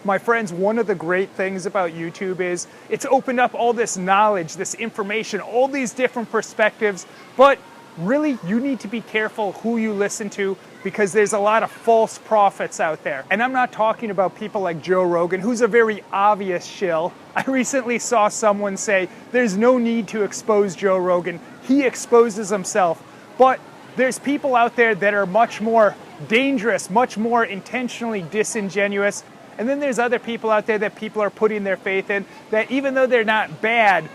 My friends, one of the great things about YouTube is it's opened up all this knowledge, this information, all these different perspectives, but really you need to be careful who you listen to because there's a lot of false prophets out there. And I'm not talking about people like Joe Rogan, who's a very obvious shill. I recently saw someone say, there's no need to expose Joe Rogan. He exposes himself. But there's people out there that are much more dangerous, much more intentionally disingenuous. And then there's other people out there that people are putting their faith in that even though they're not bad,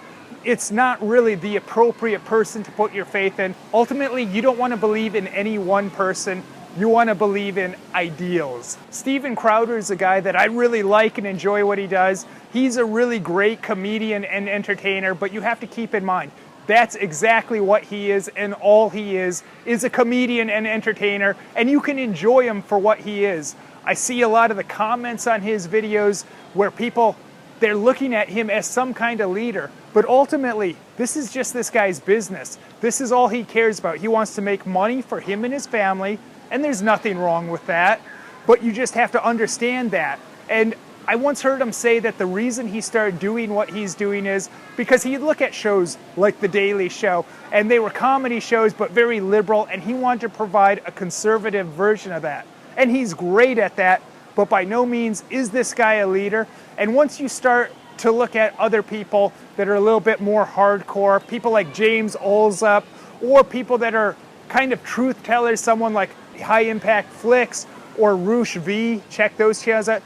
it's not really the appropriate person to put your faith in. Ultimately, you don't want to believe in any one person. You want to believe in ideals. Steven Crowder is a guy that I really like and enjoy what he does. He's a really great comedian and entertainer, but you have to keep in mind, that's exactly what he is, and all he is a comedian and entertainer, and you can enjoy him for what he is. I see a lot of the comments on his videos where people, they're looking at him as some kind of leader. But ultimately, this is just this guy's business. This is all he cares about. He wants to make money for him and his family, and there's nothing wrong with that. But you just have to understand that. And I once heard him say that the reason he started doing what he's doing is because he'd look at shows like The Daily Show, and they were comedy shows, but very liberal, and he wanted to provide a conservative version of that. And he's great at that, but by no means is this guy a leader. And once you start to look at other people that are a little bit more hardcore, people like James Allsup, or people that are kind of truth tellers, someone like High Impact Flicks or Roosh V, check those channels out.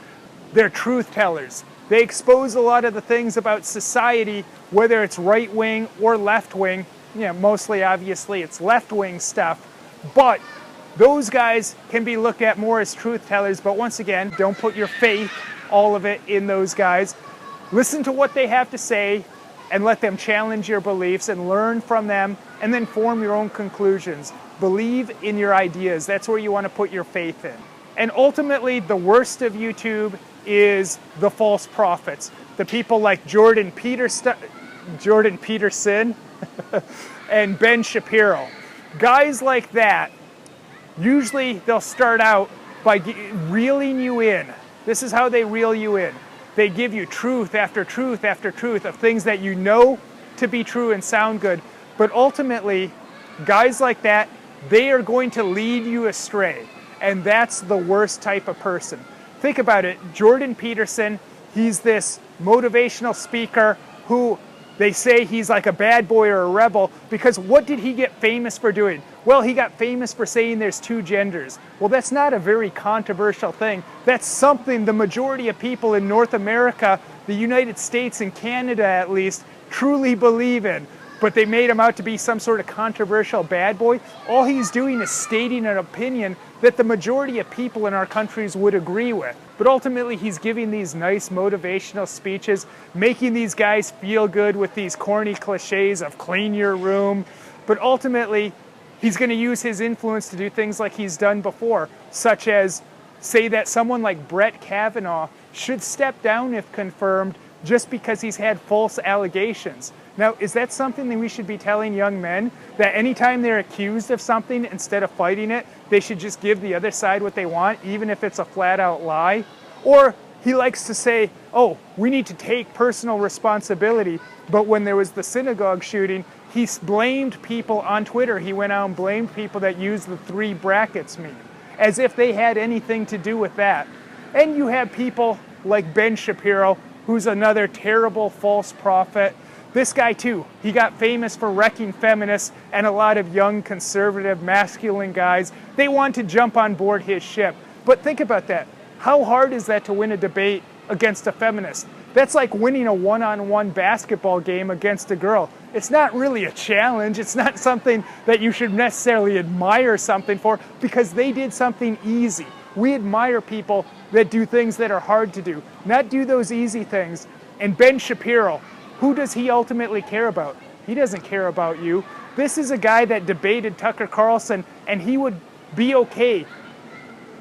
They're truth tellers. They expose a lot of the things about society, whether it's right wing or left wing. Yeah, mostly obviously it's left wing stuff, but those guys can be looked at more as truth tellers. But once again, don't put your faith, all of it, in those guys. Listen to what they have to say and let them challenge your beliefs and learn from them and then form your own conclusions. Believe in your ideas. That's where you want to put your faith in. And ultimately, the worst of YouTube is the false prophets. The people like Jordan Peterson and Ben Shapiro. Guys like that, usually they'll start out by reeling you in. This is how they reel you in. They give you truth after truth after truth of things that you know to be true and sound good. But ultimately, guys like that, they are going to lead you astray. And that's the worst type of person. Think about it. Jordan Peterson, he's this motivational speaker who they say he's like a bad boy or a rebel because what did he get famous for doing? Well, he got famous for saying there's two genders. Well, that's not a very controversial thing. That's something the majority of people in North America, the United States and Canada at least, truly believe in. But they made him out to be some sort of controversial bad boy. All he's doing is stating an opinion that the majority of people in our countries would agree with. But ultimately, he's giving these nice motivational speeches, making these guys feel good with these corny cliches of clean your room. But ultimately, he's going to use his influence to do things like he's done before, such as say that someone like Brett Kavanaugh should step down if confirmed just because he's had false allegations. Now, is that something that we should be telling young men? That anytime they're accused of something, instead of fighting it, they should just give the other side what they want, even if it's a flat-out lie? Or he likes to say, oh, we need to take personal responsibility. But when there was the synagogue shooting, he blamed people on Twitter. He went out and blamed people that used the 3 brackets meme, as if they had anything to do with that. And you have people like Ben Shapiro, who's another terrible false prophet. This guy too, he got famous for wrecking feminists and a lot of young, conservative, masculine guys. They want to jump on board his ship. But think about that. How hard is that to win a debate against a feminist? That's like winning a one-on-one basketball game against a girl. It's not really a challenge. It's not something that you should necessarily admire something for because they did something easy. We admire people that do things that are hard to do, not do those easy things. And Ben Shapiro, who does he ultimately care about? He doesn't care about you. This is a guy that debated Tucker Carlson, and he would be okay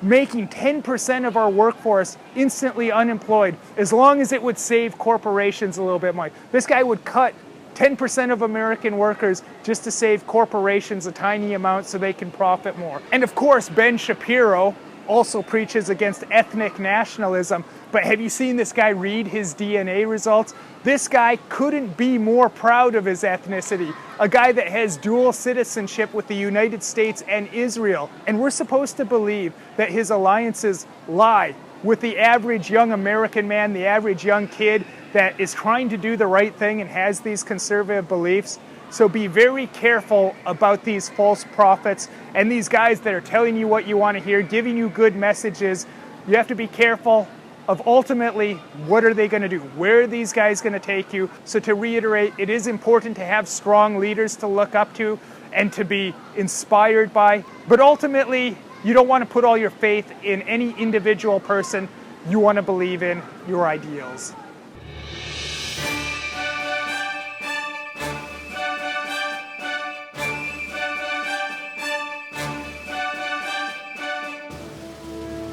making 10% of our workforce instantly unemployed as long as it would save corporations a little bit more. This guy would cut 10% of American workers just to save corporations a tiny amount so they can profit more. And of course, Ben Shapiro, also preaches against ethnic nationalism. But have you seen this guy read his DNA results? This guy couldn't be more proud of his ethnicity. A guy that has dual citizenship with the United States and Israel. And we're supposed to believe that his alliances lie with the average young American man, the average young kid that is trying to do the right thing and has these conservative beliefs. So be very careful about these false prophets and these guys that are telling you what you want to hear, giving you good messages. You have to be careful of ultimately what are they going to do? Where are these guys going to take you? So to reiterate, it is important to have strong leaders to look up to and to be inspired by. But ultimately, you don't want to put all your faith in any individual person. You want to believe in your ideals.